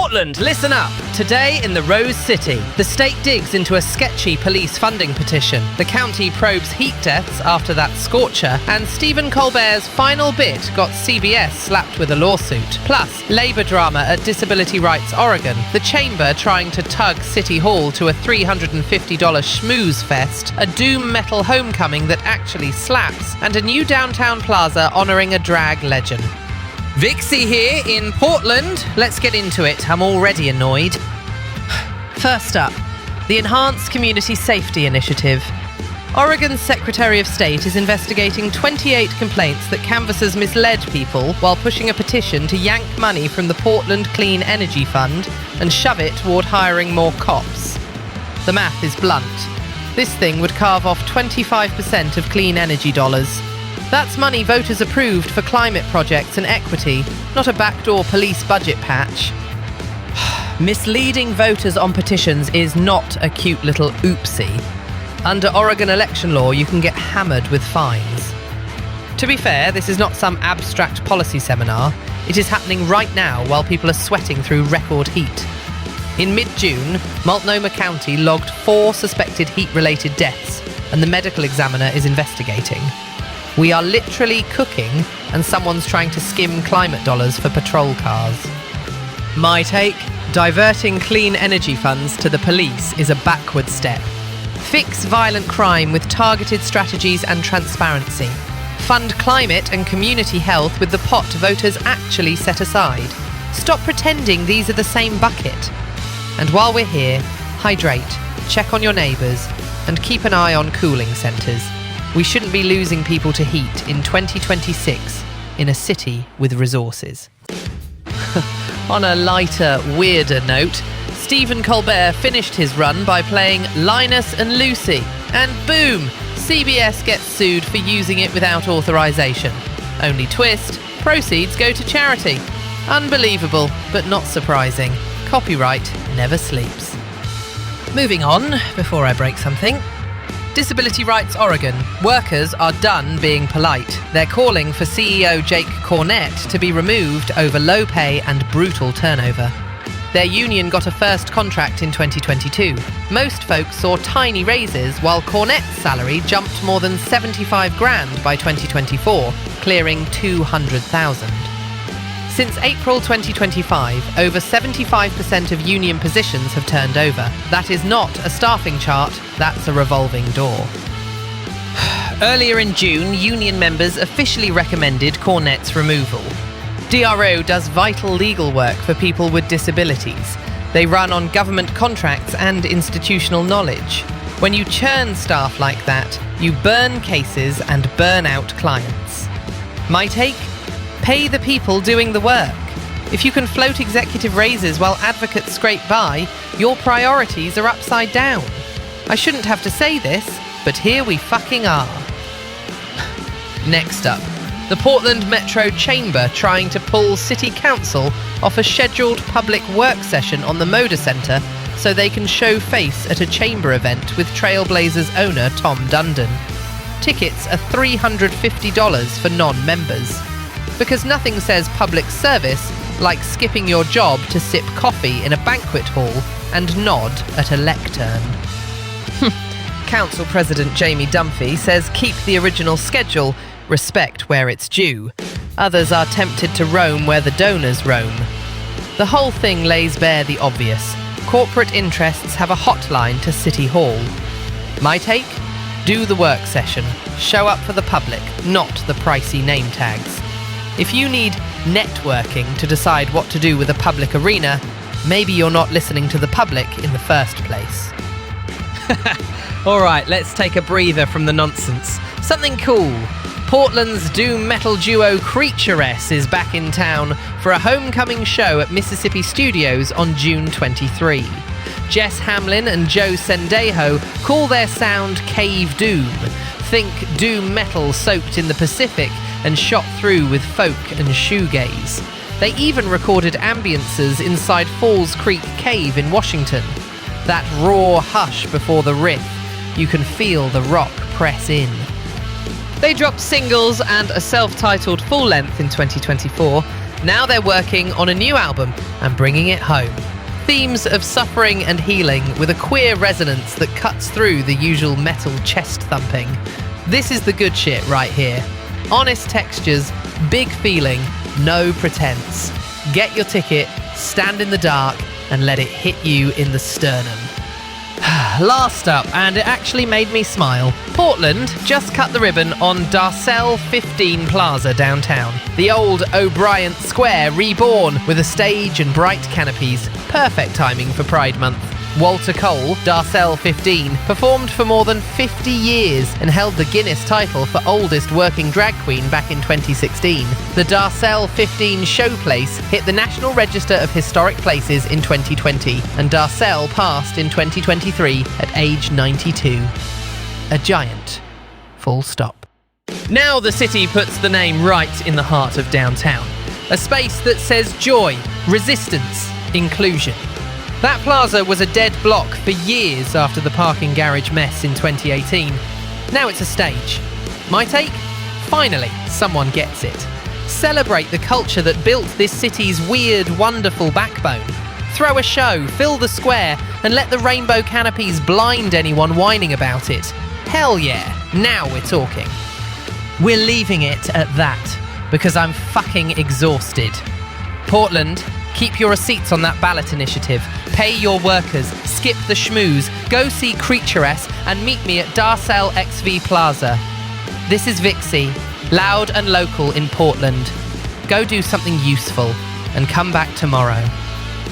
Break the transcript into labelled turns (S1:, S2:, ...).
S1: Portland, listen up! Today in the Rose City, the state digs into a sketchy police funding petition. The county probes heat deaths after that scorcher, and Stephen Colbert's final bit got CBS slapped with a lawsuit. Plus, Labour drama at Disability Rights Oregon, the Chamber trying to tug City Hall to a $350 schmooze fest, a doom metal homecoming that actually slaps, and a new downtown plaza honouring a drag legend. Vixie here in Portland. Let's get into it. I'm already annoyed. First up, the Enhanced Community Safety Initiative. Oregon's Secretary of State is investigating 28 complaints that canvassers misled people while pushing a petition to yank money from the Portland Clean Energy Fund and shove it toward hiring more cops. The math is blunt. This thing would carve off 25% of clean energy dollars. That's money voters approved for climate projects and equity, not a backdoor police budget patch. Misleading voters on petitions is not a cute little oopsie. Under Oregon election law, you can get hammered with fines. To be fair, this is not some abstract policy seminar. It is happening right now while people are sweating through record heat. In mid-June, Multnomah County logged 4 suspected heat-related deaths, and the medical examiner is investigating. We are literally cooking, and someone's trying to skim climate dollars for patrol cars. My take: diverting clean energy funds to the police is a backward step. Fix violent crime with targeted strategies and transparency. Fund climate and community health with the pot voters actually set aside. Stop pretending these are the same bucket. And while we're here, hydrate, check on your neighbours, and keep an eye on cooling centres. We shouldn't be losing people to heat in 2026 in a city with resources. On a lighter, weirder note, Stephen Colbert finished his run by playing Linus and Lucy, and boom, CBS gets sued for using it without authorization. Only twist, proceeds go to charity. Unbelievable, but not surprising. Copyright never sleeps. Moving on, before I break something. Disability Rights Oregon. Workers are done being polite. They're calling for CEO Jake Cornett to be removed over low pay and brutal turnover. Their union got a first contract in 2022. Most folks saw tiny raises, while Cornett's salary jumped more than $75,000 by 2024, clearing $200,000. Since April 2025, over 75% of union positions have turned over. That is not a staffing chart, that's a revolving door. Earlier in June, union members officially recommended Cornett's removal. DRO does vital legal work for people with disabilities. They run on government contracts and institutional knowledge. When you churn staff like that, you burn cases and burn out clients. My take? Pay the people doing the work. If you can float executive raises while advocates scrape by, your priorities are upside down. I shouldn't have to say this, but here we fucking are. Next up, the Portland Metro Chamber trying to pull City Council off a scheduled public work session on the Moda Centre so they can show face at a chamber event with Trailblazers owner Tom Dundon. Tickets are $350 for non-members. Because nothing says public service like skipping your job to sip coffee in a banquet hall and nod at a lectern. Council President Jamie Dunphy says keep the original schedule, respect where it's due. Others are tempted to roam where the donors roam. The whole thing lays bare the obvious. Corporate interests have a hotline to City Hall. My take? Do the work session. Show up for the public, not the pricey name tags. If you need networking to decide what to do with a public arena, maybe you're not listening to the public in the first place. All right, let's take a breather from the nonsense. Something cool. Portland's doom metal duo Creaturess is back in town for a homecoming show at Mississippi Studios on June 23. Jess Hamlin and Joe Sendejo call their sound Cave Doom. Think doom metal soaked in the Pacific and shot through with folk and shoegaze. They even recorded ambiances inside Falls Creek Cave in Washington. That raw hush before the riff, you can feel the rock press in. They dropped singles and a self-titled full-length in 2024, Now they're working on a new album and bringing it home. Themes of suffering and healing with a queer resonance that cuts through the usual metal chest thumping. This is the good shit right here. Honest textures, big feeling, no pretense. Get your ticket, stand in the dark, and let it hit you in the sternum. Last up, and it actually made me smile, Portland just cut the ribbon on Darcel 15 Plaza downtown. The old O'Brien Square reborn with a stage and bright canopies. Perfect timing for Pride Month. Walter Cole, Darcel 15, performed for more than 50 years and held the Guinness title for oldest working drag queen back in 2016. The Darcel 15 showplace hit the National Register of Historic Places in 2020, and Darcel passed in 2023 at age 92. A giant. Full stop. Now the city puts the name right in the heart of downtown. A space that says joy, resistance, inclusion. That plaza was a dead block for years after the parking garage mess in 2018. Now it's a stage. My take? Finally, someone gets it. Celebrate the culture that built this city's weird, wonderful backbone. Throw a show, fill the square, and let the rainbow canopies blind anyone whining about it. Hell yeah, now we're talking. We're leaving it at that, because I'm fucking exhausted. Portland, keep your receipts on that ballot initiative. Pay your workers, skip the schmooze, go see Creaturess, and meet me at Darcel XV Plaza. This is Vixie, loud and local in Portland. Go do something useful, and come back tomorrow.